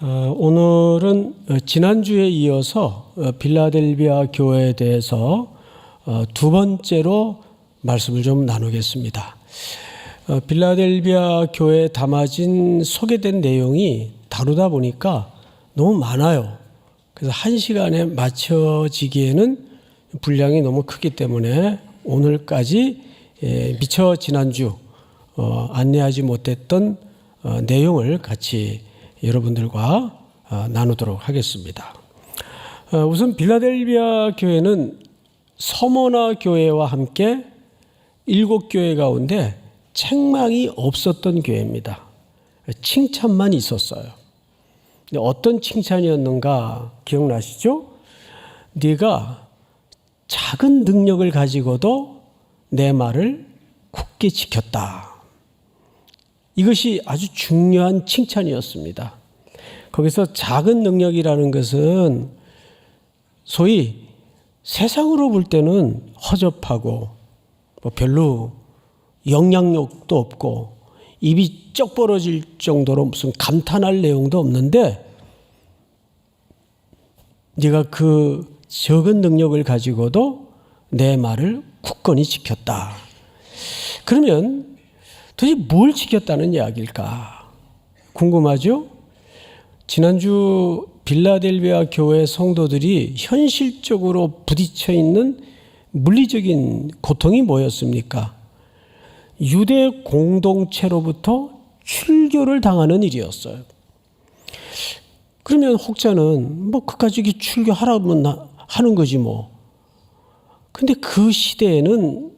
오늘은 지난주에 이어서 빌라델비아 교회에 대해서 두 번째로 말씀을 좀 나누겠습니다. 빌라델비아 교회에 담아진 소개된 내용이 다루다 보니까 너무 많아요. 그래서 한 시간에 맞춰지기에는 분량이 너무 크기 때문에 오늘까지 미처 지난주 안내하지 못했던 내용을 같이 여러분들과 나누도록 하겠습니다. 우선 빌라델비아 교회는 서머나 교회와 함께 7교회 가운데 책망이 없었던 교회입니다. 칭찬만 있었어요. 어떤 칭찬이었는가 기억나시죠? 네가 작은 능력을 가지고도 내 말을 굳게 지켰다. 이것이 아주 중요한 칭찬이었습니다. 거기서 작은 능력이라는 것은 소위 세상으로 볼 때는 허접하고 별로 영향력도 없고 입이 쩍 벌어질 정도로 무슨 감탄할 내용도 없는데 네가 그 적은 능력을 가지고도 내 말을 굳건히 지켰다. 그러면 도대체 뭘 지켰다는 이야기일까? 궁금하죠? 지난주 빌라델비아 교회 성도들이 현실적으로 부딪혀 있는 물리적인 고통이 뭐였습니까? 유대 공동체로부터 출교를 당하는 일이었어요. 그러면 혹자는 그까지 출교하라면 하는 거지 뭐. 근데 그 시대에는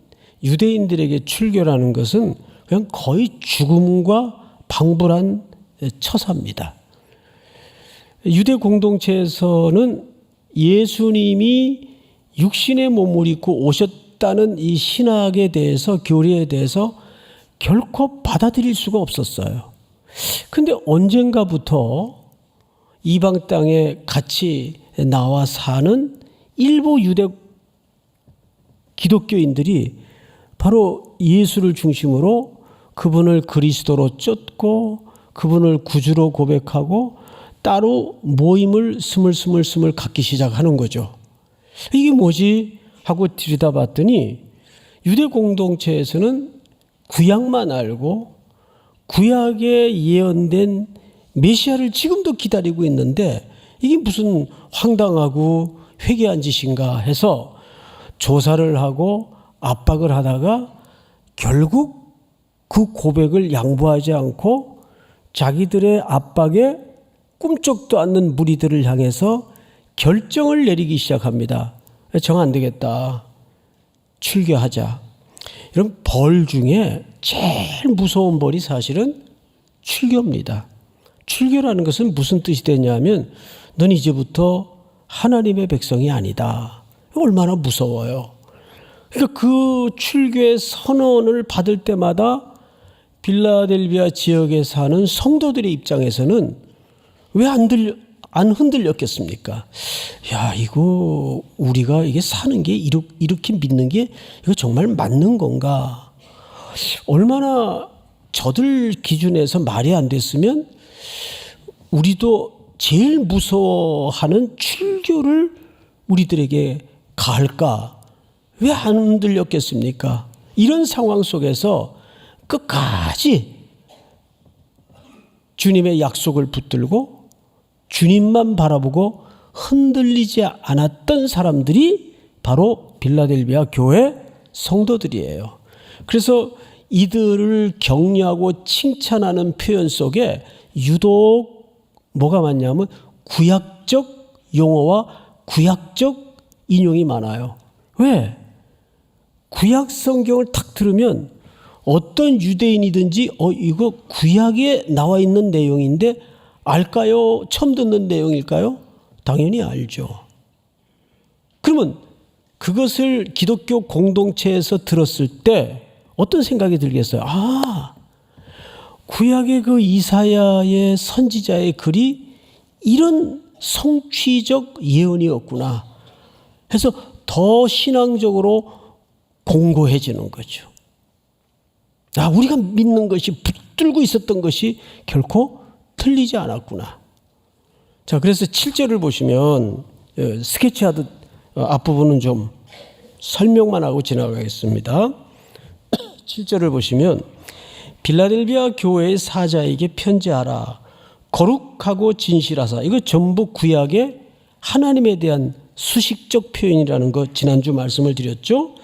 유대인들에게 출교라는 것은 그냥 거의 죽음과 방불한 처사입니다. 유대 공동체에서는 예수님이 육신의 몸을 입고 오셨다는 이 신학에 대해서, 교리에 대해서 결코 받아들일 수가 없었어요. 근데 언젠가부터 이방 땅에 같이 나와 사는 일부 유대 기독교인들이 바로 예수를 중심으로 그분을 그리스도로 쫓고 그분을 구주로 고백하고 따로 모임을 스물스물 갖기 시작하는 거죠. 이게 뭐지? 하고 들여다봤더니 유대 공동체에서는 구약만 알고 구약에 예언된 메시아를 지금도 기다리고 있는데 이게 무슨 황당하고 회개한 짓인가 해서 조사를 하고 압박을 하다가 결국 그 고백을 양보하지 않고 자기들의 압박에 꿈쩍도 않는 무리들을 향해서 결정을 내리기 시작합니다. 정 안 되겠다. 출교하자. 이런 벌 중에 제일 무서운 벌이 사실은 출교입니다. 출교라는 것은 무슨 뜻이 되냐면 넌 이제부터 하나님의 백성이 아니다. 얼마나 무서워요. 그러니까 그 출교의 선언을 받을 때마다 빌라델비아 지역에 사는 성도들의 입장에서는 왜 안 흔들렸겠습니까? 야, 이거 우리가 이게 사는 게 이렇게 믿는 게 이거 정말 맞는 건가? 얼마나 저들 기준에서 말이 안 됐으면 우리도 제일 무서워하는 출교를 우리들에게 가할까? 왜 안 흔들렸겠습니까? 이런 상황 속에서 끝까지 주님의 약속을 붙들고 주님만 바라보고 흔들리지 않았던 사람들이 바로 빌라델비아 교회 성도들이에요. 그래서 이들을 격려하고 칭찬하는 표현 속에 유독 뭐가 많냐면 구약적 용어와 구약적 인용이 많아요. 왜? 구약 성경을 탁 들으면 어떤 유대인이든지 이거 구약에 나와 있는 내용인데 알까요? 처음 듣는 내용일까요? 당연히 알죠. 그러면 그것을 기독교 공동체에서 들었을 때 어떤 생각이 들겠어요? 구약의 그 이사야의 선지자의 글이 이런 성취적 예언이었구나 해서 더 신앙적으로 공고해지는 거죠. 우리가 믿는 것이 붙들고 있었던 것이 결코 틀리지 않았구나. 자, 그래서 7절을 보시면 스케치하듯 앞부분은 좀 설명만 하고 지나가겠습니다. 7절을 보시면 빌라델비아 교회의 사자에게 편지하라. 거룩하고 진실하사. 이거 전부 구약의 하나님에 대한 수식적 표현이라는 거 지난주 말씀을 드렸죠.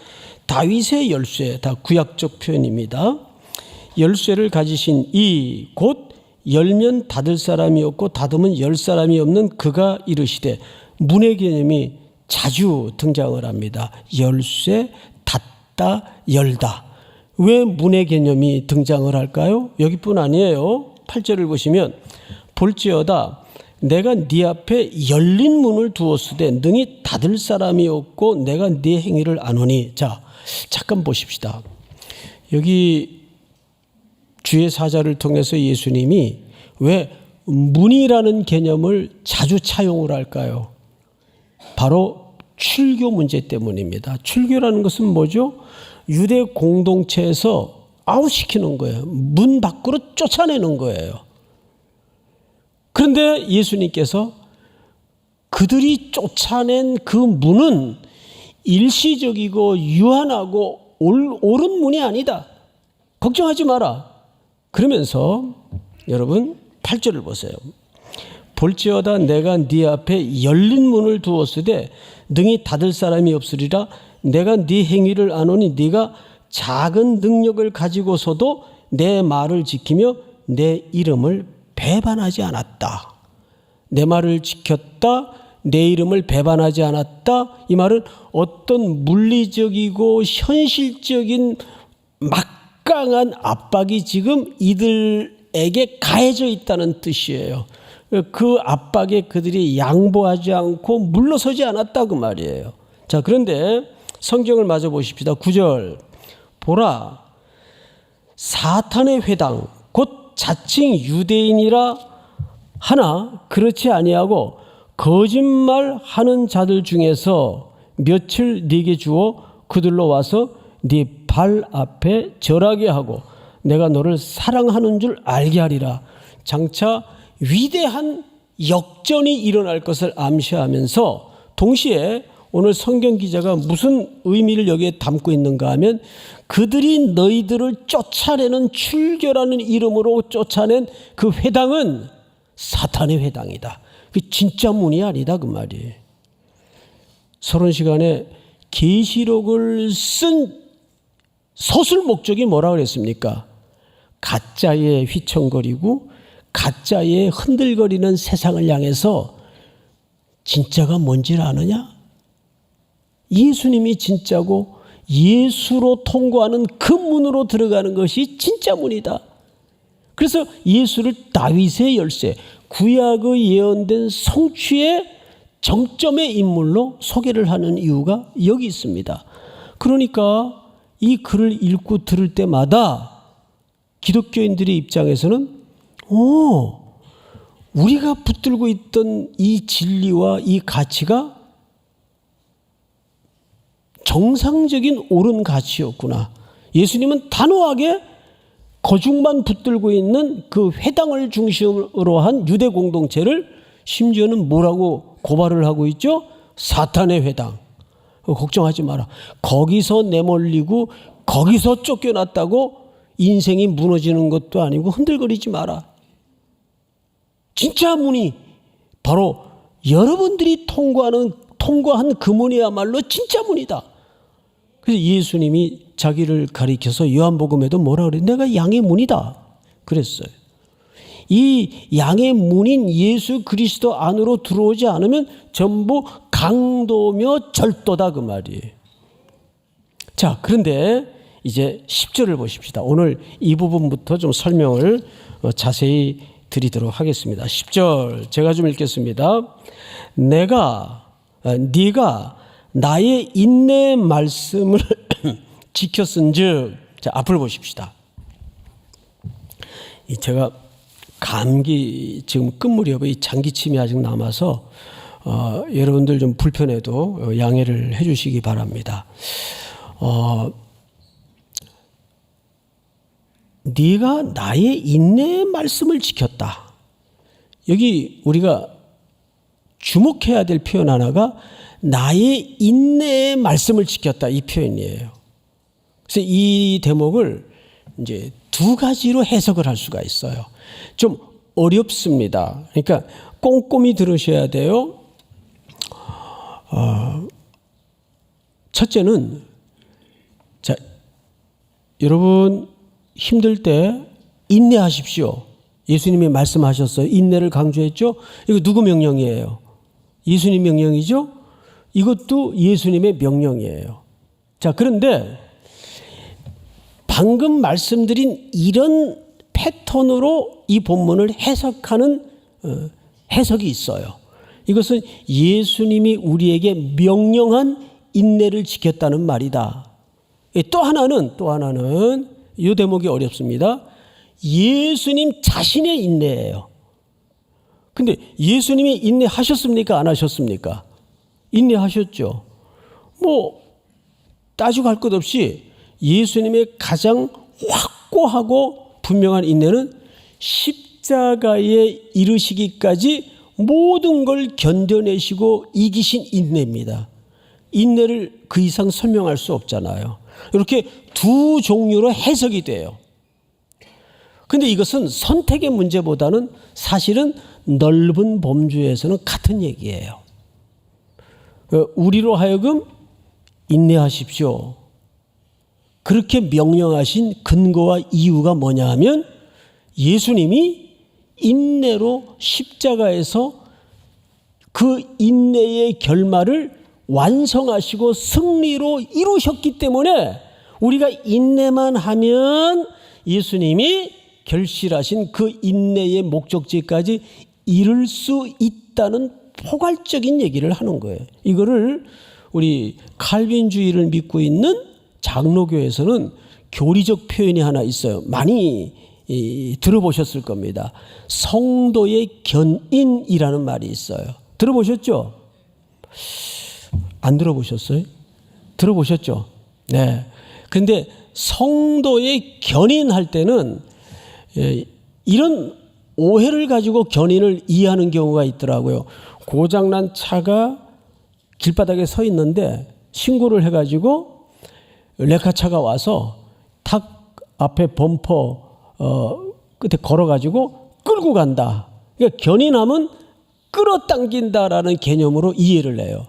다윗의 열쇠, 다 구약적 표현입니다. 열쇠를 가지신 이 곧 열면 닫을 사람이 없고 닫으면 열 사람이 없는 그가 이르시되, 문의 개념이 자주 등장을 합니다. 열쇠, 닫다, 열다. 왜 문의 개념이 등장을 할까요? 여기뿐 아니에요. 8절을 보시면 볼지어다 내가 네 앞에 열린 문을 두었으되 능히 닫을 사람이 없고 내가 네 행위를 아노니. 자, 잠깐 보십시다. 여기 주의 사자를 통해서 예수님이 왜 문이라는 개념을 자주 차용을 할까요? 바로 출교 문제 때문입니다. 출교라는 것은 뭐죠? 유대 공동체에서 아웃시키는 거예요. 문 밖으로 쫓아내는 거예요. 그런데 예수님께서 그들이 쫓아낸 그 문은 일시적이고 유한하고 옳은 문이 아니다. 걱정하지 마라. 그러면서 여러분 8절을 보세요. 볼지어다 내가 네 앞에 열린 문을 두었으되 능히 닫을 사람이 없으리라. 내가 네 행위를 아노니 네가 작은 능력을 가지고서도 내 말을 지키며 내 이름을 배반하지 않았다. 내 말을 지켰다. 내 이름을 배반하지 않았다. 이 말은 어떤 물리적이고 현실적인 막강한 압박이 지금 이들에게 가해져 있다는 뜻이에요. 그 압박에 그들이 양보하지 않고 물러서지 않았다 그 말이에요. 자, 그런데 성경을 마저 보십시다. 9절 보라 사탄의 회당 곧 자칭 유대인이라 하나 그렇지 아니하고 거짓말하는 자들 중에서 며칠 네게 주어 그들로 와서 네 발 앞에 절하게 하고 내가 너를 사랑하는 줄 알게 하리라. 장차 위대한 역전이 일어날 것을 암시하면서 동시에 오늘 성경 기자가 무슨 의미를 여기에 담고 있는가 하면 그들이 너희들을 쫓아내는 출교라는 이름으로 쫓아낸 그 회당은 사탄의 회당이다. 그 진짜 문이 아니다 그 말이에요. 서론 시간에 계시록을 쓴 서술 목적이 뭐라 그랬습니까? 가짜에 휘청거리고 가짜에 흔들거리는 세상을 향해서 진짜가 뭔지를 아느냐? 예수님이 진짜고 예수로 통과하는 그 문으로 들어가는 것이 진짜 문이다. 그래서 예수를 다윗의 열쇠, 구약의 예언된 성취의 정점의 인물로 소개를 하는 이유가 여기 있습니다. 그러니까 이 글을 읽고 들을 때마다 기독교인들의 입장에서는 우리가 붙들고 있던 이 진리와 이 가치가 정상적인 옳은 가치였구나. 예수님은 단호하게 거중만 붙들고 있는 그 회당을 중심으로 한 유대 공동체를 심지어는 뭐라고 고발을 하고 있죠? 사탄의 회당. 걱정하지 마라. 거기서 내몰리고 거기서 쫓겨났다고 인생이 무너지는 것도 아니고 흔들거리지 마라. 진짜 문이 바로 여러분들이 통과한 그 문이야말로 진짜 문이다. 그래서 예수님이 자기를 가리켜서 요한복음에도 뭐라 그래요? 내가 양의 문이다 그랬어요. 이 양의 문인 예수 그리스도 안으로 들어오지 않으면 전부 강도며 절도다 그 말이에요. 자, 그런데 이제 10절을 보십시다. 오늘 이 부분부터 좀 설명을 자세히 드리도록 하겠습니다. 10절 제가 좀 읽겠습니다. 네가 나의 인내의 말씀을 지켰은즉. 자, 앞을 보십시다. 제가 감기 지금 끝무렵에 장기침이 아직 남아서 여러분들 좀 불편해도 양해를 해 주시기 바랍니다. 네가 나의 인내의 말씀을 지켰다. 여기 우리가 주목해야 될 표현 하나가 나의 인내의 말씀을 지켰다, 이 표현이에요. 그래서 이 대목을 이제 두 가지로 해석을 할 수가 있어요. 좀 어렵습니다. 그러니까 꼼꼼히 들으셔야 돼요. 첫째는, 자, 여러분 힘들 때 인내하십시오. 예수님이 말씀하셨어요. 인내를 강조했죠. 이거 누구 명령이에요? 예수님 명령이죠. 이것도 예수님의 명령이에요. 자, 그런데 방금 말씀드린 이런 패턴으로 이 본문을 해석하는 해석이 있어요. 이것은 예수님이 우리에게 명령한 인내를 지켰다는 말이다. 또 하나는 이 대목이 어렵습니다. 예수님 자신의 인내예요. 근데 예수님이 인내하셨습니까? 안 하셨습니까? 인내하셨죠. 뭐 따지고 할 것 없이 예수님의 가장 확고하고 분명한 인내는 십자가에 이르시기까지 모든 걸 견뎌내시고 이기신 인내입니다. 인내를 그 이상 설명할 수 없잖아요. 이렇게 두 종류로 해석이 돼요. 근데 이것은 선택의 문제보다는 사실은 넓은 범주에서는 같은 얘기예요. 우리로 하여금 인내하십시오. 그렇게 명령하신 근거와 이유가 뭐냐 하면 예수님이 인내로 십자가에서 그 인내의 결말을 완성하시고 승리로 이루셨기 때문에 우리가 인내만 하면 예수님이 결실하신 그 인내의 목적지까지 이룰 수 있다는 포괄적인 얘기를 하는 거예요. 이거를 우리 칼빈주의를 믿고 있는 장로교에서는 교리적 표현이 하나 있어요. 많이 들어보셨을 겁니다. 성도의 견인이라는 말이 있어요. 들어보셨죠? 안 들어보셨어요? 들어보셨죠? 네. 근데 성도의 견인할 때는 이런 오해를 가지고 견인을 이해하는 경우가 있더라고요. 고장난 차가 길바닥에 서 있는데 신고를 해가지고 레카차가 와서 탁 앞에 범퍼 끝에 걸어가지고 끌고 간다. 그러니까 견인하면 끌어당긴다라는 개념으로 이해를 해요.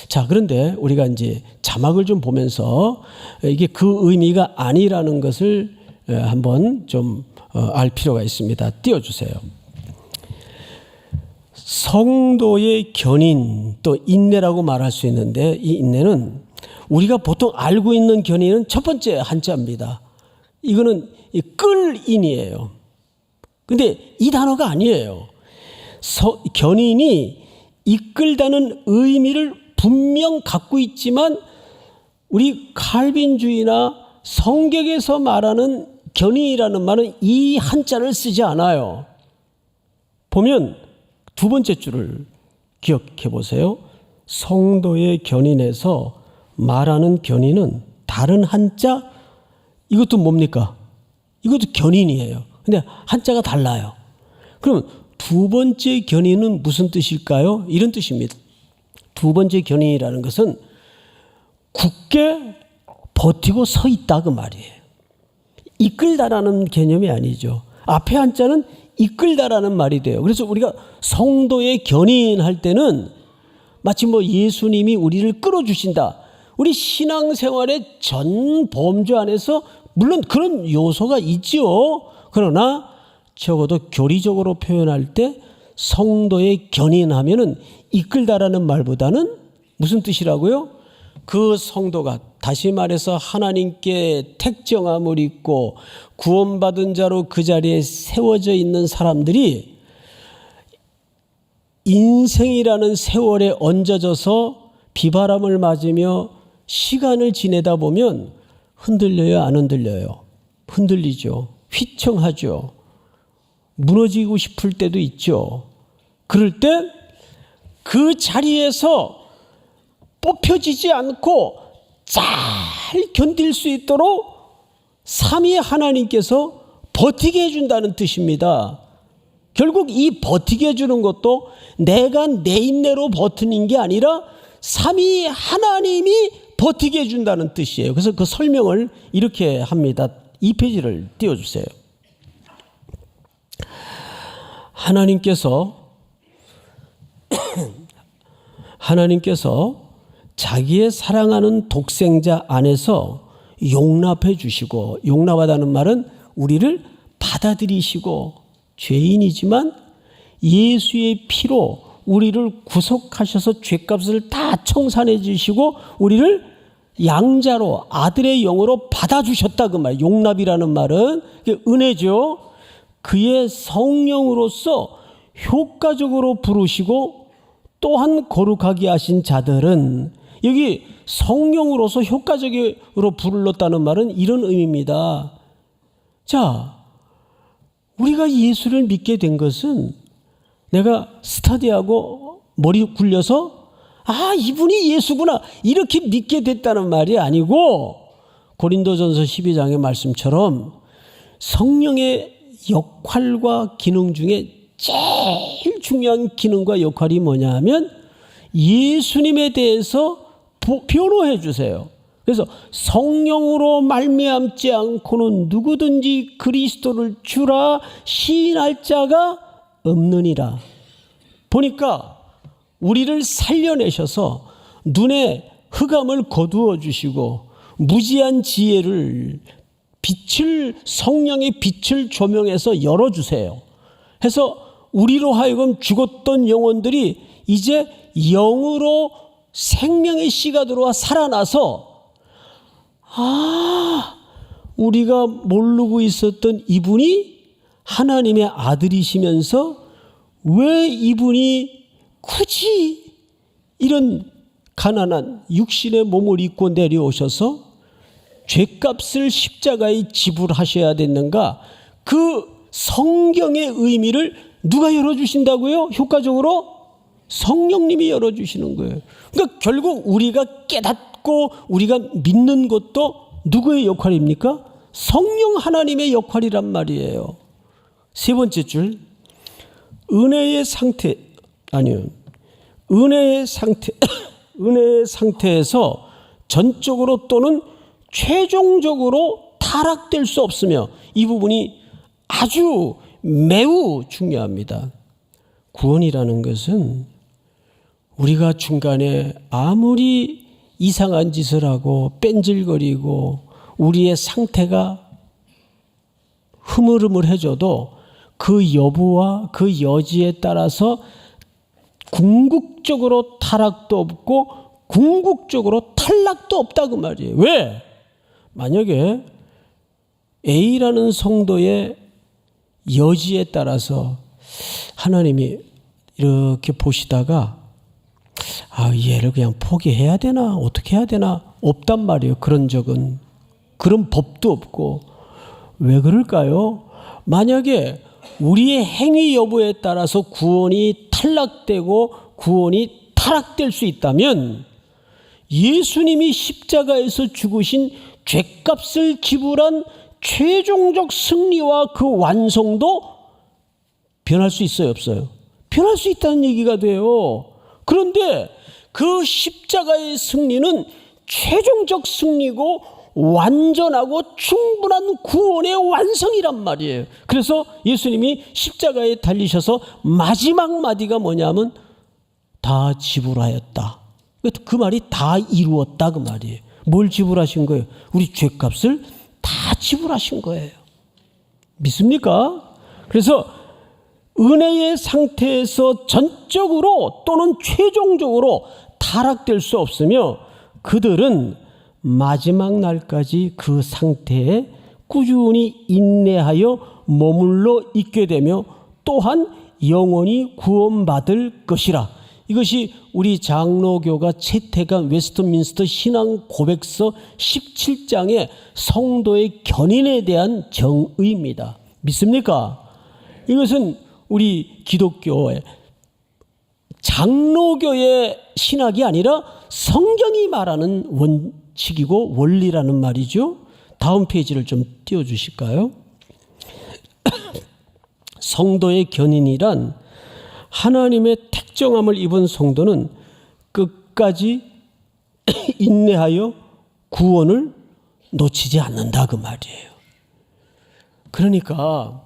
자, 그런데 우리가 이제 자막을 좀 보면서 이게 그 의미가 아니라는 것을 한번 좀 알 필요가 있습니다. 띄워주세요. 성도의 견인, 또 인내라고 말할 수 있는데 이 인내는 우리가 보통 알고 있는 견인은 첫 번째 한자입니다. 이거는 끌인이에요. 근데 이 단어가 아니에요. 견인이 이끌다는 의미를 분명 갖고 있지만 우리 칼빈주의나 성경에서 말하는 견인이라는 말은 이 한자를 쓰지 않아요. 보면 두 번째 줄을 기억해 보세요. 성도의 견인에서 말하는 견인은 다른 한자, 이것도 뭡니까? 이것도 견인이에요. 근데 한자가 달라요. 그럼 두 번째 견인은 무슨 뜻일까요? 이런 뜻입니다. 두 번째 견인이라는 것은 굳게 버티고 서 있다 그 말이에요. 이끌다라는 개념이 아니죠. 앞에 한자는 이끌다라는 말이 돼요. 그래서 우리가 성도의 견인할 때는 마치 뭐 예수님이 우리를 끌어주신다. 우리 신앙생활의 전 범주 안에서 물론 그런 요소가 있죠. 그러나 적어도 교리적으로 표현할 때 성도의 견인하면은 이끌다라는 말보다는 무슨 뜻이라고요? 그 성도가 다시 말해서 하나님께 택정함을 입고 구원받은 자로 그 자리에 세워져 있는 사람들이 인생이라는 세월에 얹어져서 비바람을 맞으며 시간을 지내다 보면 흔들려요, 안 흔들려요? 흔들리죠. 휘청하죠. 무너지고 싶을 때도 있죠. 그럴 때 그 자리에서 뽑혀지지 않고 잘 견딜 수 있도록 삼위 하나님께서 버티게 해준다는 뜻입니다. 결국 이 버티게 해주는 것도 내가 내 인내로 버티는 게 아니라 삼위 하나님이 버티게 해준다는 뜻이에요. 그래서 그 설명을 이렇게 합니다. 2페이지를 띄워주세요. 하나님께서 자기의 사랑하는 독생자 안에서 용납해 주시고, 용납하다는 말은 우리를 받아들이시고, 죄인이지만 예수의 피로 우리를 구속하셔서 죄값을 다 청산해 주시고 우리를 양자로 아들의 영으로 받아주셨다 그 말. 용납이라는 말은 은혜죠. 그의 성령으로서 효과적으로 부르시고 또한 거룩하게 하신 자들은, 여기 성령으로서 효과적으로 불렀다는 말은 이런 의미입니다. 자, 우리가 예수를 믿게 된 것은 내가 스터디하고 머리 굴려서 이분이 예수구나 이렇게 믿게 됐다는 말이 아니고, 고린도전서 12장의 말씀처럼 성령의 역할과 기능 중에 제일 중요한 기능과 역할이 뭐냐 하면 예수님에 대해서 변호해 주세요. 그래서 성령으로 말미암지 않고는 누구든지 그리스도를 주라 시인할 자가 없느니라. 보니까 우리를 살려내셔서 눈에 흑암을 거두어 주시고 무지한 지혜를 성령의 빛을 조명해서 열어주세요. 해서 우리로 하여금 죽었던 영혼들이 이제 영으로 생명의 씨가 들어와 살아나서 우리가 모르고 있었던 이분이 하나님의 아들이시면서 왜 이분이 굳이 이런 가난한 육신의 몸을 입고 내려오셔서 죄값을 십자가에 지불하셔야 됐는가? 그 성경의 의미를 누가 열어주신다고요? 효과적으로? 성령님이 열어주시는 거예요. 그러니까 결국 우리가 깨닫고 우리가 믿는 것도 누구의 역할입니까? 성령 하나님의 역할이란 말이에요. 세 번째 줄, 은혜의 상태에서 전적으로 또는 최종적으로 타락될 수 없으며, 이 부분이 아주 매우 중요합니다. 구원이라는 것은 우리가 중간에 아무리 이상한 짓을 하고 뺀질거리고 우리의 상태가 흐물흐물해져도 그 여부와 그 여지에 따라서 궁극적으로 타락도 없고 궁극적으로 탈락도 없다 그 말이에요. 왜? 만약에 A라는 성도의 여지에 따라서 하나님이 이렇게 보시다가 얘를 그냥 포기해야 되나 어떻게 해야 되나, 없단 말이에요. 그런 적은, 그런 법도 없고. 왜 그럴까요? 만약에 우리의 행위 여부에 따라서 구원이 탈락되고 구원이 타락될 수 있다면 예수님이 십자가에서 죽으신 죄값을 지불한 최종적 승리와 그 완성도 변할 수 있어요, 없어요? 변할 수 있다는 얘기가 돼요. 그런데 그 십자가의 승리는 최종적 승리고 완전하고 충분한 구원의 완성이란 말이에요. 그래서 예수님이 십자가에 달리셔서 마지막 마디가 뭐냐면 다 지불하였다. 그 말이 다 이루었다 그 말이에요. 뭘 지불하신 거예요? 우리 죄값을 다 지불하신 거예요. 믿습니까? 그래서 은혜의 상태에서 전적으로 또는 최종적으로 타락될 수 없으며, 그들은 마지막 날까지 그 상태에 꾸준히 인내하여 머물러 있게 되며 또한 영원히 구원받을 것이라. 이것이 우리 장로교가 채택한 웨스트민스터 신앙 고백서 17장의 성도의 견인에 대한 정의입니다. 믿습니까? 이것은 우리 기독교의 장로교의 신학이 아니라 성경이 말하는 원칙이고 원리라는 말이죠. 다음 페이지를 좀 띄워주실까요? 성도의 견인이란 하나님의 택정함을 입은 성도는 끝까지 인내하여 구원을 놓치지 않는다 그 말이에요. 그러니까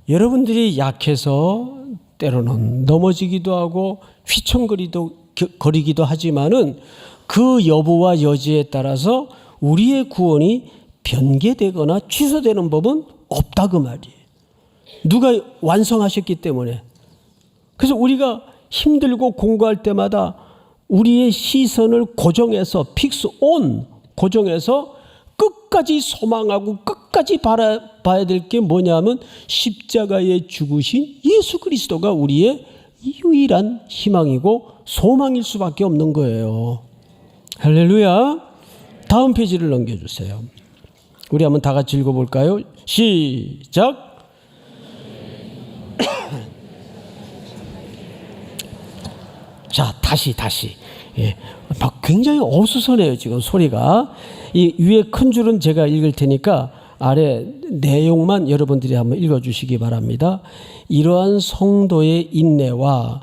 여러분들이 약해서 때로는 넘어지기도 하고 휘청거리기도 하지만은 그 여부와 여지에 따라서 우리의 구원이 변개되거나 취소되는 법은 없다 그 말이에요. 누가 완성하셨기 때문에. 그래서 우리가 힘들고 공부할 때마다 우리의 시선을 고정해서 고정해서 끝까지 소망하고 끝까지 바라봐야 될 게 뭐냐면 십자가에 죽으신 예수 그리스도가 우리의 유일한 희망이고 소망일 수밖에 없는 거예요. 할렐루야. 다음 페이지를 넘겨주세요. 우리 한번 다 같이 읽어볼까요? 시작. 자, 다시. 예, 막 굉장히 어수선해요, 지금 소리가. 이 위에 큰 줄은 제가 읽을 테니까 아래 내용만 여러분들이 한번 읽어주시기 바랍니다. 이러한 성도의 인내와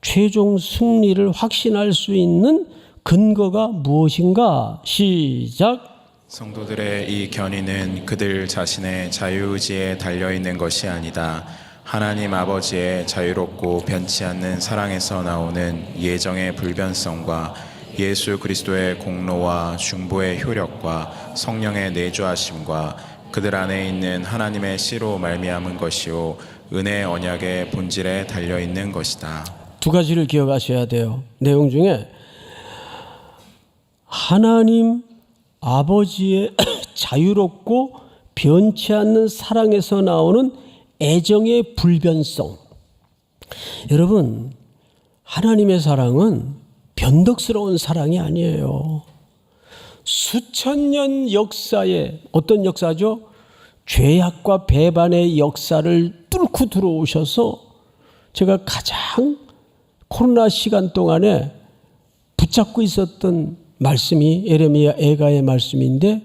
최종 승리를 확신할 수 있는 근거가 무엇인가? 시작. 성도들의 이 견인은 그들 자신의 자유의지에 달려있는 것이 아니다. 하나님 아버지의 자유롭고 변치 않는 사랑에서 나오는 예정의 불변성과 예수 그리스도의 공로와 중보의 효력과 성령의 내주하심과 그들 안에 있는 하나님의 씨로 말미암은 것이요 은혜의 언약의 본질에 달려있는 것이다. 두 가지를 기억하셔야 돼요. 내용 중에 하나님 아버지의 자유롭고 변치 않는 사랑에서 나오는 애정의 불변성. 여러분, 하나님의 사랑은 변덕스러운 사랑이 아니에요. 수천 년 역사에 어떤 역사죠? 죄악과 배반의 역사를 뚫고 들어오셔서 제가 가장 코로나 시간 동안에 붙잡고 있었던 말씀이 에레미야 애가의 말씀인데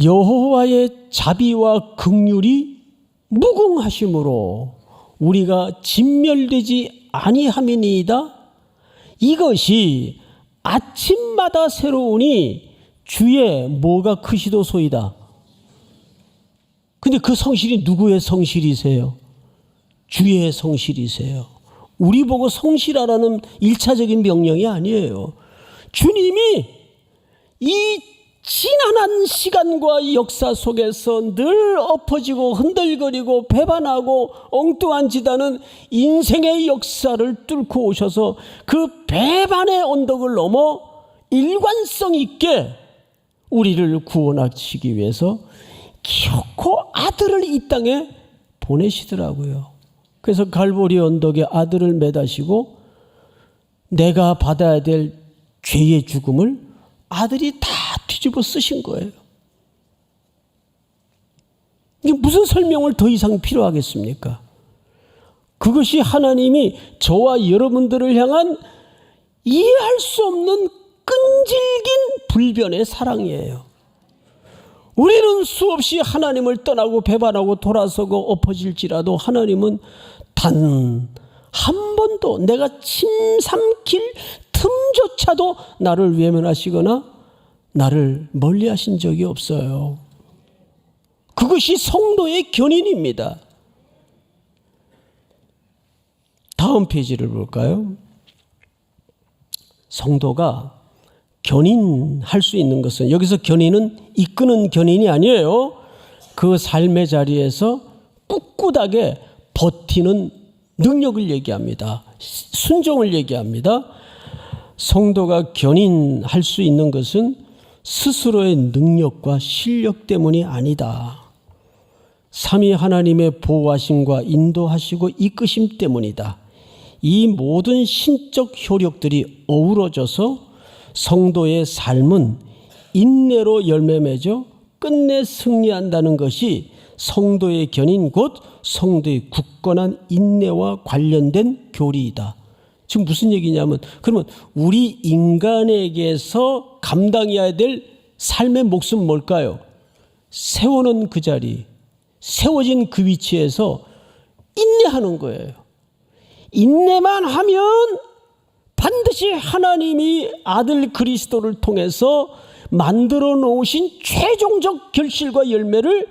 여호와의 자비와 긍휼이 무궁하심으로 우리가 진멸되지 아니함이니이다. 이것이 아침마다 새로우니 주의 뭐가 크시도소이다. 근데 그 성실이 누구의 성실이세요? 주의 성실이세요. 우리 보고 성실하라는 1차적인 명령이 아니에요. 주님이 이 지난한 시간과 역사 속에서 늘 엎어지고 흔들거리고 배반하고 엉뚱한 짓 하는 인생의 역사를 뚫고 오셔서 그 배반의 언덕을 넘어 일관성 있게 우리를 구원하시기 위해서 기어코 아들을 이 땅에 보내시더라고요. 그래서 갈보리 언덕에 아들을 매다시고 내가 받아야 될 죄의 죽음을 아들이 다 뒤집어 쓰신 거예요. 이게 무슨 설명을 더 이상 필요하겠습니까? 그것이 하나님이 저와 여러분들을 향한 이해할 수 없는 끈질긴 불변의 사랑이에요. 우리는 수없이 하나님을 떠나고 배반하고 돌아서고 엎어질지라도 하나님은 단 한 번도 내가 침 삼킬 틈조차도 나를 외면하시거나 나를 멀리하신 적이 없어요. 그것이 성도의 견인입니다. 다음 페이지를 볼까요? 성도가 견인할 수 있는 것은, 여기서 견인은 이끄는 견인이 아니에요. 그 삶의 자리에서 꿋꿋하게 버티는 능력을 얘기합니다. 순종을 얘기합니다. 성도가 견인할 수 있는 것은 스스로의 능력과 실력 때문이 아니다. 삼위 하나님의 보호하심과 인도하시고 이끄심 때문이다. 이 모든 신적 효력들이 어우러져서 성도의 삶은 인내로 열매 맺어 끝내 승리한다는 것이 성도의 견인 곧 성도의 굳건한 인내와 관련된 교리이다. 지금 무슨 얘기냐면, 그러면 우리 인간에게서 감당해야 될 삶의 몫은 뭘까요? 세워놓은 그 자리, 세워진 그 위치에서 인내하는 거예요. 인내만 하면 반드시 하나님이 아들 그리스도를 통해서 만들어 놓으신 최종적 결실과 열매를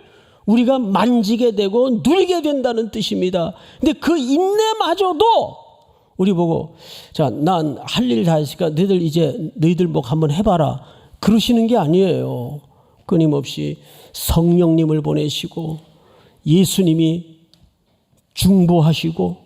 우리가 만지게 되고 누리게 된다는 뜻입니다. 근데 그 인내마저도 우리 보고, 자, 난 할 일 다 했으니까 너희들 이제 너희들 뭐 한번 해봐라, 그러시는 게 아니에요. 끊임없이 성령님을 보내시고 예수님이 중보하시고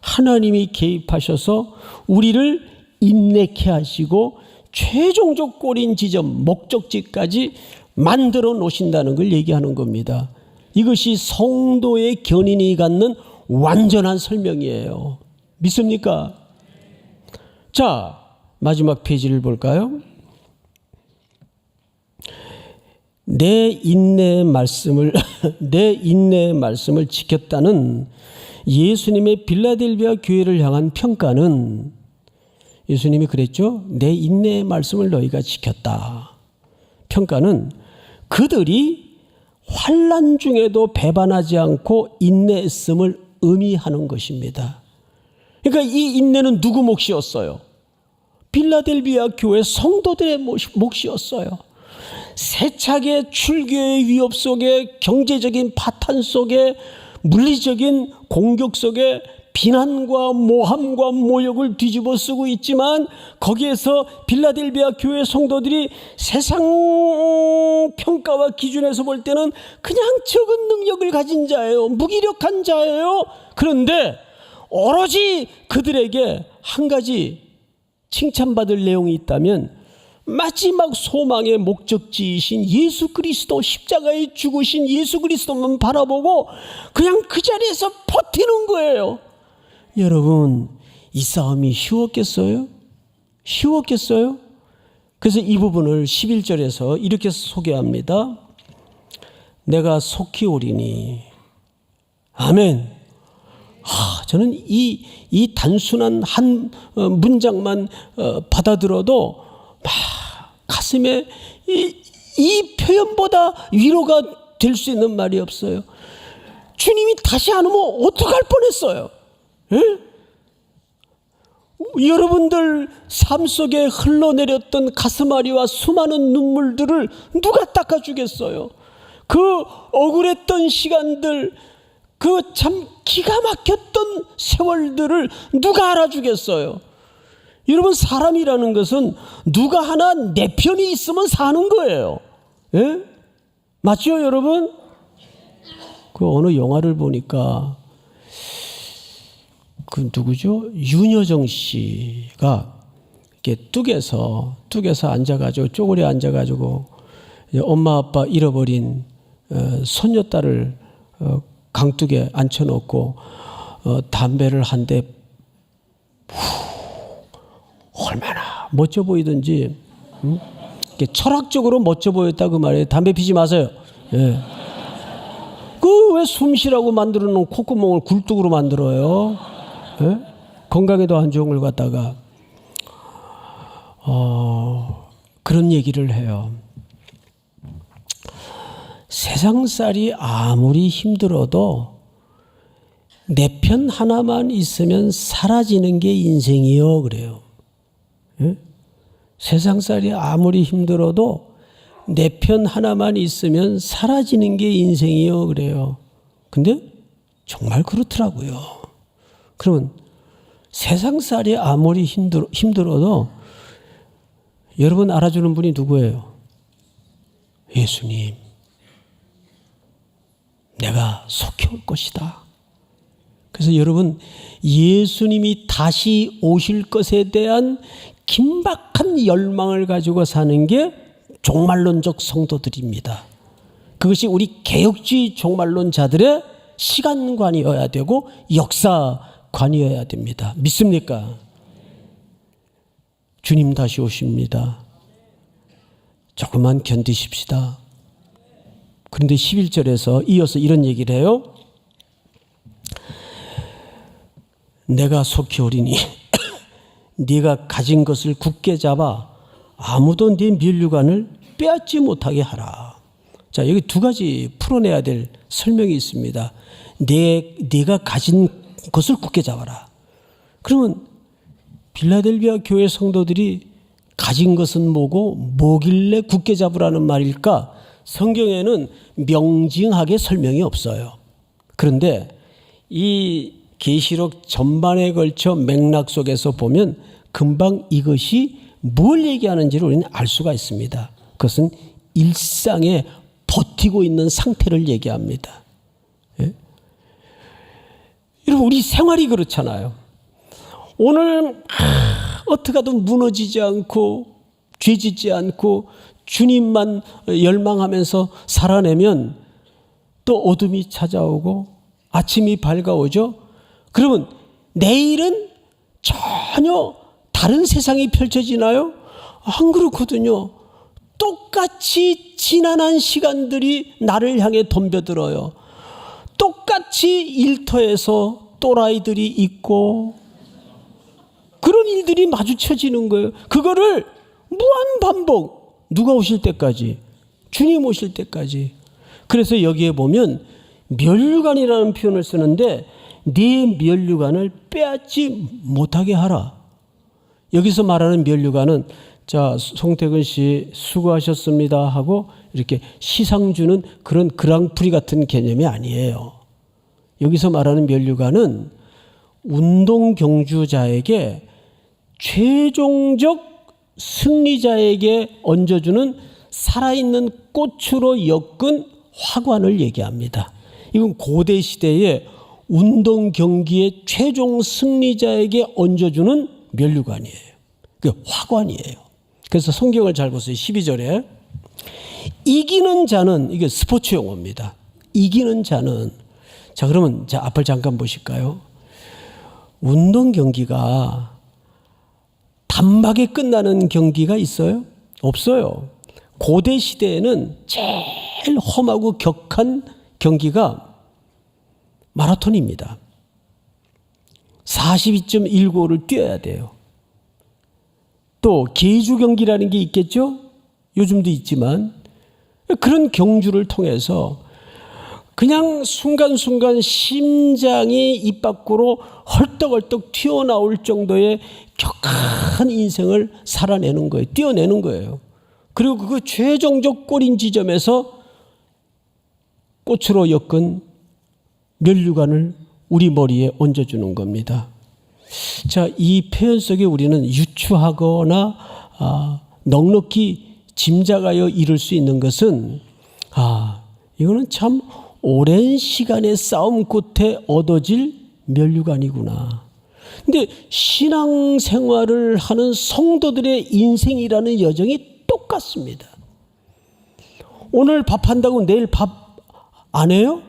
하나님이 개입하셔서 우리를 인내케 하시고 최종적 꼬린 지점, 목적지까지 만들어 놓으신다는 걸 얘기하는 겁니다. 이것이 성도의 견인이 갖는 완전한 설명이에요. 믿습니까? 자, 마지막 페이지를 볼까요? 내 인내의 말씀을 지켰다는 예수님의 빌라델비아 교회를 향한 평가는, 예수님이 그랬죠. 내 인내의 말씀을 너희가 지켰다. 평가는 그들이 환난 중에도 배반하지 않고 인내했음을 의미하는 것입니다. 그러니까 이 인내는 누구 몫이었어요? 빌라델비아 교회 성도들의 몫이었어요. 세차게 출교의 위협 속에, 경제적인 파탄 속에, 물리적인 공격 속에 비난과 모함과 모욕을 뒤집어 쓰고 있지만, 거기에서 빌라델비아 교회 성도들이 세상 평가와 기준에서 볼 때는 그냥 적은 능력을 가진 자예요. 무기력한 자예요. 그런데 오로지 그들에게 한 가지 칭찬받을 내용이 있다면, 마지막 소망의 목적지이신 예수 그리스도, 십자가에 죽으신 예수 그리스도만 바라보고 그냥 그 자리에서 버티는 거예요. 여러분, 이 싸움이 쉬웠겠어요? 쉬웠겠어요? 그래서 이 부분을 11절에서 이렇게 소개합니다. 내가 속히 오리니. 아멘. 저는 이 단순한 한 문장만 받아들어도 막 가슴에 이 표현보다 위로가 될 수 있는 말이 없어요. 주님이 다시 안 오면 어떡할 뻔했어요. 에? 여러분들 삶 속에 흘러내렸던 가슴앓이와 수많은 눈물들을 누가 닦아주겠어요? 그 억울했던 시간들, 그 참 기가 막혔던 세월들을 누가 알아주겠어요? 여러분, 사람이라는 것은 누가 하나 내 편이 있으면 사는 거예요. 예? 맞죠, 여러분? 그 어느 영화를 보니까 그 누구죠? 윤여정 씨가 이렇게 뚝에서 앉아가지고, 쪼그려 앉아가지고 엄마 아빠 잃어버린 손녀딸을 강둑에 앉혀놓고 담배를 한 대 얼마나 멋져 보이든지, 철학적으로 멋져 보였다 그 말이에요. 담배 피지 마세요. 예. 그 왜 숨쉬라고 만들어 놓은 콧구멍을 굴뚝으로 만들어요? 예? 건강에도 안 좋은 걸 갖다가 그런 얘기를 해요. 세상살이 아무리 힘들어도 내 편 하나만 있으면 사라지는 게 인생이요, 그래요. 예? 세상살이 아무리 힘들어도 내 편 하나만 있으면 사라지는 게 인생이요, 그래요. 근데 정말 그렇더라고요. 그러면 세상살이 아무리 힘들어도 여러분 알아주는 분이 누구예요? 예수님. 내가 속히 올 것이다. 그래서 여러분, 예수님이 다시 오실 것에 대한 긴박한 열망을 가지고 사는 게 종말론적 성도들입니다. 그것이 우리 개혁주의 종말론자들의 시간관이어야 되고 역사관이어야 됩니다. 믿습니까? 주님 다시 오십니다. 조금만 견디십시다. 그런데 11절에서 이어서 이런 얘기를 해요. 내가 속히 오리니 네가 가진 것을 굳게 잡아 아무도 네 면류관을 빼앗지 못하게 하라. 자, 여기 두 가지 풀어내야 될 설명이 있습니다. 내가 가진 것을 굳게 잡아라. 그러면 빌라델비아 교회 성도들이 가진 것은 뭐고 뭐길래 굳게 잡으라는 말일까? 성경에는 명징하게 설명이 없어요. 그런데 이 계시록 전반에 걸쳐 맥락 속에서 보면 금방 이것이 뭘 얘기하는지를 우리는 알 수가 있습니다. 그것은 일상에 버티고 있는 상태를 얘기합니다. 예? 여러분, 우리 생활이 그렇잖아요. 오늘 어떻게 하든 무너지지 않고 죄짓지 않고 주님만 열망하면서 살아내면 또 어둠이 찾아오고 아침이 밝아오죠. 그러면 내일은 전혀 다른 세상이 펼쳐지나요? 안 그렇거든요. 똑같이 지난한 시간들이 나를 향해 덤벼들어요. 똑같이 일터에서 또라이들이 있고 그런 일들이 마주쳐지는 거예요. 그거를 무한 반복. 누가 오실 때까지? 주님 오실 때까지. 그래서 여기에 보면 면류관이라는 표현을 쓰는데 네 면류관을 빼앗지 못하게 하라. 여기서 말하는 면류관은 자, 송태근 씨 수고하셨습니다 하고 이렇게 시상 주는 그런 그랑프리 같은 개념이 아니에요. 여기서 말하는 면류관은 운동 경주자에게 최종적 승리자에게 얹어주는 살아있는 꽃으로 엮은 화관을 얘기합니다. 이건 고대 시대의 운동 경기의 최종 승리자에게 얹어주는 면류관이에요. 그 화관이에요. 그래서 성경을 잘 보세요. 12절에 이기는 자는, 이게 스포츠 용어입니다. 이기는 자는, 자, 그러면 자, 앞을 잠깐 보실까요? 운동 경기가 단박에 끝나는 경기가 있어요? 없어요. 고대 시대에는 제일 험하고 격한 경기가 마라톤입니다. 42.195를 뛰어야 돼요. 또 계주 경기라는 게 있겠죠? 요즘도 있지만 그런 경주를 통해서 그냥 순간순간 심장이 입 밖으로 헐떡헐떡 튀어나올 정도의 격한 인생을 살아내는 거예요. 뛰어내는 거예요. 그리고 그 최종적 꼬린 지점에서 꽃으로 엮은 면류관을 우리 머리에 얹어주는 겁니다. 자, 이 표현 속에 우리는 유추하거나 넉넉히 짐작하여 이룰 수 있는 것은 이거는 참 오랜 시간의 싸움 끝에 얻어질 면류관이구나. 근데 신앙생활을 하는 성도들의 인생이라는 여정이 똑같습니다. 오늘 밥한다고 내일 밥 안 해요?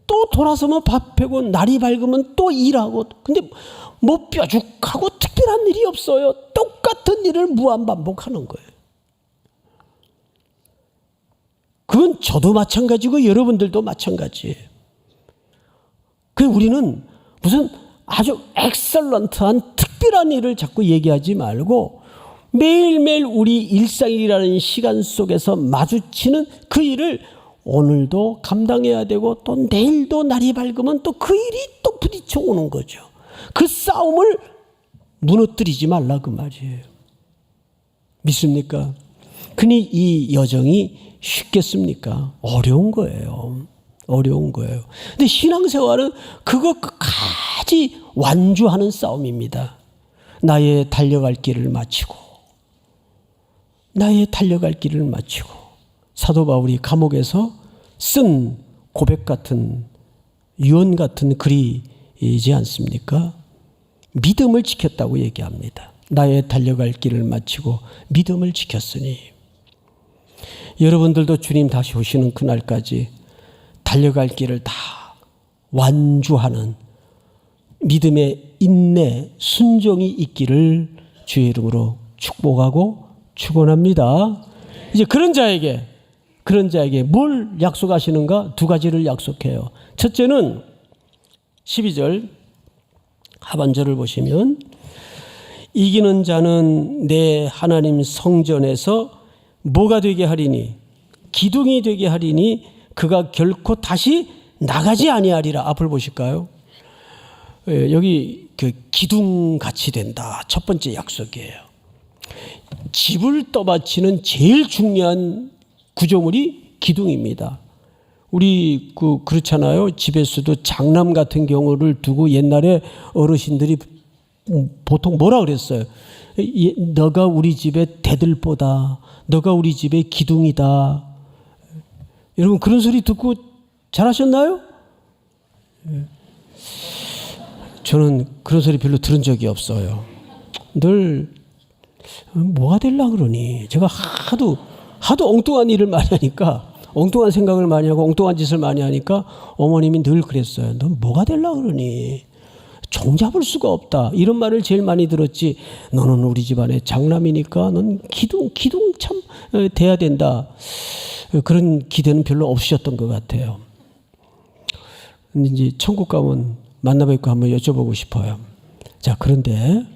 또 돌아서면 밥 해고 날이 밝으면 또 일하고. 근데 뭐 뾰족하고 특별한 일이 없어요. 똑같은 일을 무한반복하는 거예요. 그건 저도 마찬가지고 여러분들도 마찬가지예요. 그래서 우리는 무슨 아주 엑셀런트한 특별한 일을 자꾸 얘기하지 말고 매일매일 우리 일상이라는 시간 속에서 마주치는 그 일을 오늘도 감당해야 되고 또 내일도 날이 밝으면 또 그 일이 또 부딪혀 오는 거죠. 그 싸움을 무너뜨리지 말라 그 말이에요. 믿습니까? 그니 이 여정이 쉽겠습니까? 어려운 거예요. 어려운 거예요. 근데 신앙생활은 그거 끝까지 완주하는 싸움입니다. 나의 달려갈 길을 마치고 사도 바울이 감옥에서 쓴 고백 같은 유언 같은 글이지 않습니까? 믿음을 지켰다고 얘기합니다. 나의 달려갈 길을 마치고 믿음을 지켰으니. 여러분들도 주님 다시 오시는 그날까지 달려갈 길을 다 완주하는 믿음의 인내, 순종이 있기를 주의 이름으로 축복하고 축원합니다. 이제 그런 자에게 뭘 약속하시는가? 두 가지를 약속해요. 첫째는 12절 하반절을 보시면 이기는 자는 내 하나님 성전에서 뭐가 되게 하리니? 기둥이 되게 하리니 그가 결코 다시 나가지 아니하리라. 앞을 보실까요? 여기 그 기둥같이 된다. 첫 번째 약속이에요. 집을 떠받치는 제일 중요한 구조물이 기둥입니다. 우리 그렇잖아요. 집에서도 장남 같은 경우를 두고 옛날에 어르신들이 보통 뭐라 그랬어요? 너가 우리 집의 대들보다, 너가 우리 집의 기둥이다. 여러분 그런 소리 듣고 잘하셨나요? 저는 그런 소리 별로 들은 적이 없어요. 늘 뭐가 되려고 그러니? 제가 하도 엉뚱한 일을 많이 하니까, 엉뚱한 생각을 많이 하고 엉뚱한 짓을 많이 하니까 어머님이 늘 그랬어요. 넌 뭐가 되려고 그러니? 종잡을 수가 없다. 이런 말을 제일 많이 들었지. 너는 우리 집안의 장남이니까 넌 기둥 참 돼야 된다. 그런 기대는 별로 없으셨던 것 같아요. 근데 이제 천국 가면 만나뵙고 한번 여쭤보고 싶어요. 자, 그런데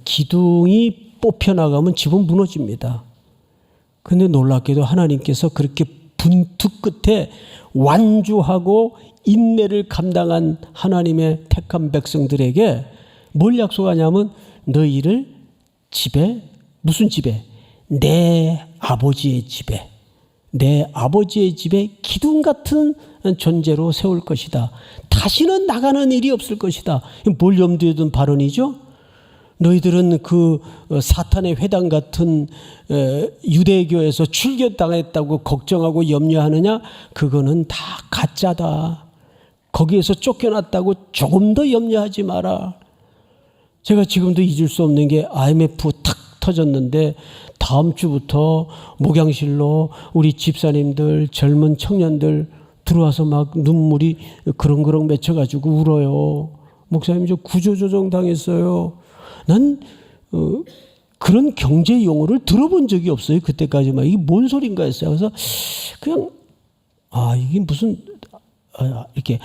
기둥이 뽑혀나가면 집은 무너집니다. 근데 놀랍게도 하나님께서 그렇게 분투 끝에 완주하고 인내를 감당한 하나님의 택한 백성들에게 뭘 약속하냐면 너희를 집에, 무슨 집에? 내 아버지의 집에, 내 아버지의 집에 기둥 같은 존재로 세울 것이다. 다시는 나가는 일이 없을 것이다. 뭘 염두에 둔 발언이죠? 너희들은 그 사탄의 회당 같은 유대교에서 출교당했다고 걱정하고 염려하느냐? 그거는 다 가짜다. 거기에서 쫓겨났다고 조금 더 염려하지 마라. 제가 지금도 잊을 수 없는 게 IMF 탁 터졌는데 다음 주부터 목양실로 우리 집사님들, 젊은 청년들 들어와서 막 눈물이 그렁그렁 맺혀가지고 울어요. 목사님 저 구조조정 당했어요. 난 그런 경제 용어를 들어본 적이 없어요. 그때까지만. 이게 뭔 소린가 했어요. 그래서 그냥 이게 무슨 이렇게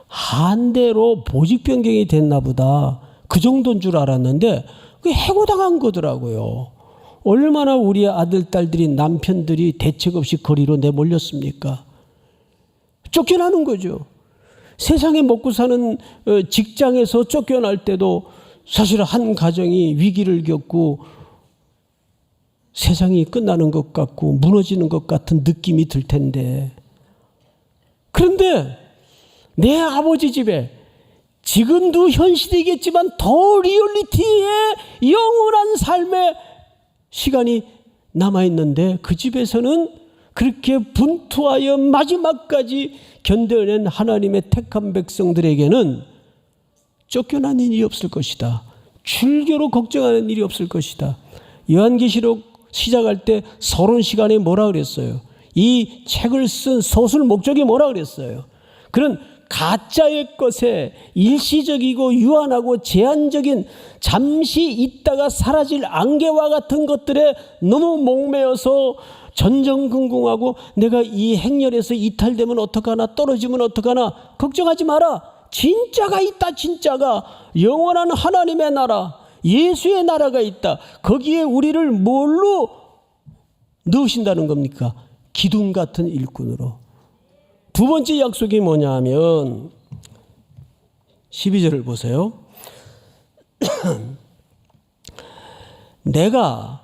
한대로 보직 변경이 됐나 보다. 그 정도인 줄 알았는데 그게 해고당한 거더라고요. 얼마나 우리 아들, 딸들이, 남편들이 대책 없이 거리로 내몰렸습니까? 쫓겨나는 거죠. 세상에 먹고 사는 직장에서 쫓겨날 때도 사실 한 가정이 위기를 겪고 세상이 끝나는 것 같고 무너지는 것 같은 느낌이 들 텐데, 그런데 내 아버지 집에 지금도 현실이겠지만 더 리얼리티의 영원한 삶의 시간이 남아있는데 그 집에서는 그렇게 분투하여 마지막까지 견뎌낸 하나님의 택한 백성들에게는 쫓겨나는 일이 없을 것이다. 출교로 걱정하는 일이 없을 것이다. 요한계시록 시작할 때 서론 시간에 뭐라 그랬어요? 이 책을 쓴 서술 목적이 뭐라 그랬어요? 그런 가짜의 것에 일시적이고 유한하고 제한적인 잠시 있다가 사라질 안개와 같은 것들에 너무 목매어서 전전긍긍하고 내가 이 행렬에서 이탈되면 어떡하나, 떨어지면 어떡하나 걱정하지 마라. 진짜가 있다. 진짜가 영원한 하나님의 나라, 예수의 나라가 있다. 거기에 우리를 뭘로 넣으신다는 겁니까? 기둥 같은 일꾼으로. 두 번째 약속이 뭐냐 하면 12절을 보세요. 내가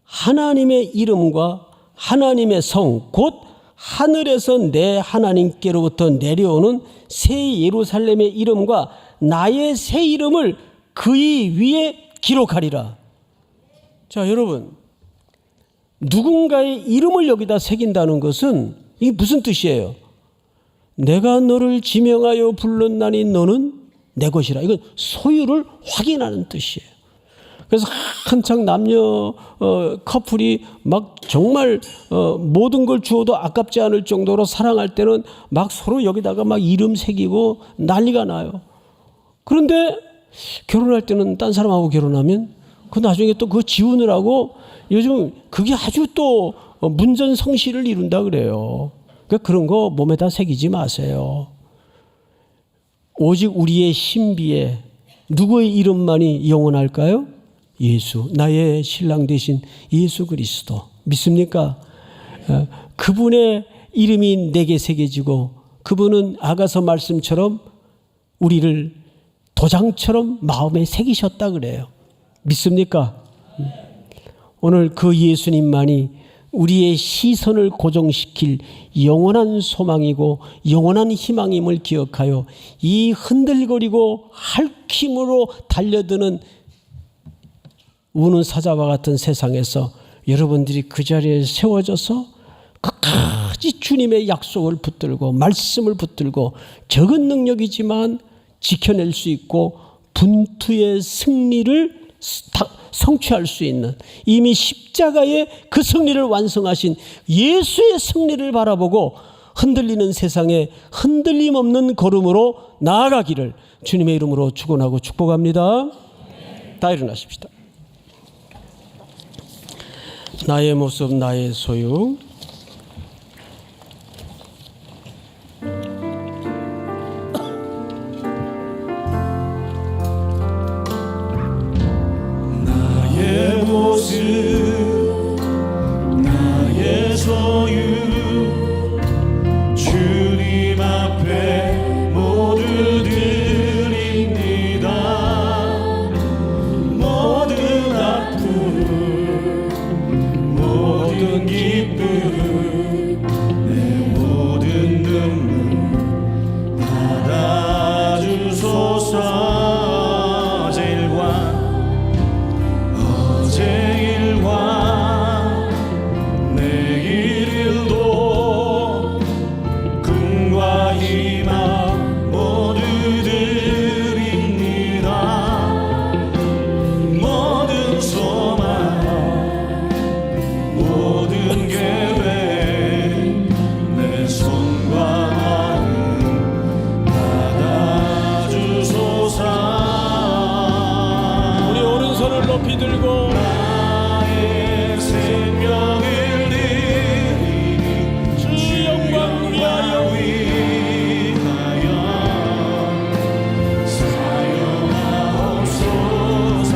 하나님의 이름과 하나님의 성 곧 하늘에서 내 하나님께로부터 내려오는 새 예루살렘의 이름과 나의 새 이름을 그의 위에 기록하리라. 자, 여러분, 누군가의 이름을 여기다 새긴다는 것은 이게 무슨 뜻이에요? 내가 너를 지명하여 불렀나니 너는 내 것이라. 이건 소유를 확인하는 뜻이에요. 그래서 한창 남녀 커플이 막 정말 모든 걸 주어도 아깝지 않을 정도로 사랑할 때는 막 서로 여기다가 막 이름 새기고 난리가 나요. 그런데 결혼할 때는 딴 사람하고 결혼하면 그 나중에 또 그거 지우느라고 요즘 그게 아주 또 문전성시를 이룬다 그래요. 그러니까 그런 거 몸에다 새기지 마세요. 오직 우리의 신비에 누구의 이름만이 영원할까요? 예수, 나의 신랑 되신 예수 그리스도. 믿습니까? 그분의 이름이 내게 새겨지고 그분은 아가서 말씀처럼 우리를 도장처럼 마음에 새기셨다 그래요. 믿습니까? 오늘 그 예수님만이 우리의 시선을 고정시킬 영원한 소망이고 영원한 희망임을 기억하여 이 흔들거리고 핥힘으로 달려드는 우는 사자와 같은 세상에서 여러분들이 그 자리에 세워져서 끝까지 주님의 약속을 붙들고 말씀을 붙들고 적은 능력이지만 지켜낼 수 있고 분투의 승리를 성취할 수 있는 이미 십자가의 그 승리를 완성하신 예수의 승리를 바라보고 흔들리는 세상에 흔들림 없는 걸음으로 나아가기를 주님의 이름으로 축원하고 축복합니다. 다 일어나십시다. 나의 모습 나의 소유. 나의 모습 나의 소유 주님 앞에 모두 드립니다. 모든 아픔 모든 기쁨 내 모든 눈물 받아주소서. 높이 들고 나의 생명을 드리니 주 영광 위하여 사용하옵소서.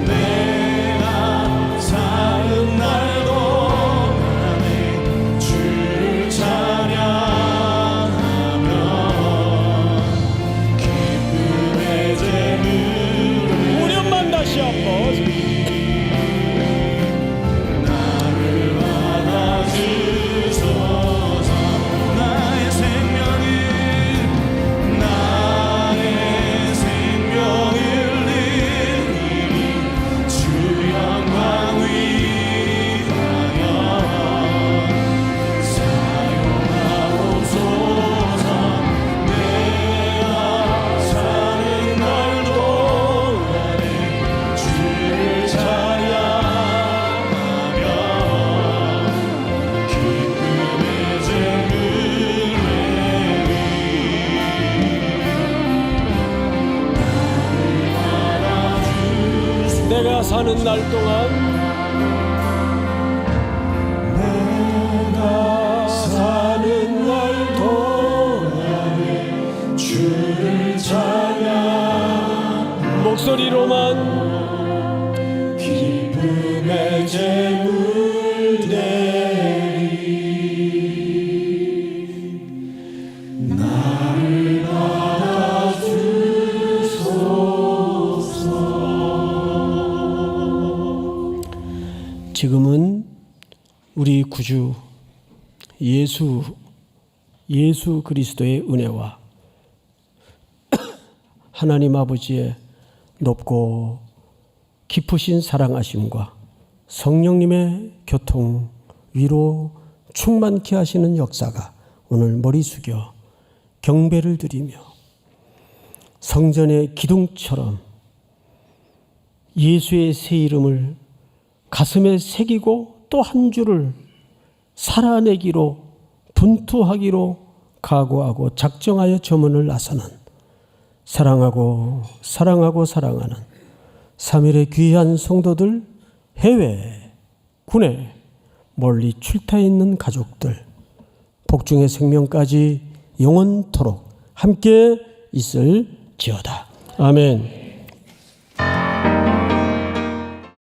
내가 사는 날도 나의 주를 찬양하며 기쁨의 재물을 우련만 다시 한번 나를 받아주소서. 나의 생명을 드리니 주 영광 위하여 사용하옵소서. 내가 사는 날도 나의 주를 찬양하며 기쁨의 재물을 내가 사는 날 동안 내가 사는 날 동안에 주를 찬양 목소리로만 기쁨의 재물 대리 나를 받아주소서. 지금은 우리 구주 예수 그리스도의 은혜와 하나님 아버지의 높고 깊으신 사랑하심과 성령님의 교통, 위로 충만케 하시는 역사가 오늘 머리 숙여 경배를 드리며 성전의 기둥처럼 예수의 새 이름을 가슴에 새기고 또 한 줄을 살아내기로 분투하기로 각오하고 작정하여 저문을 나서는 사랑하고 사랑하는 3일의 귀한 성도들, 해외, 국내, 멀리 출타해 있는 가족들, 복중의 생명까지 영원토록 함께 있을지어다. 아멘.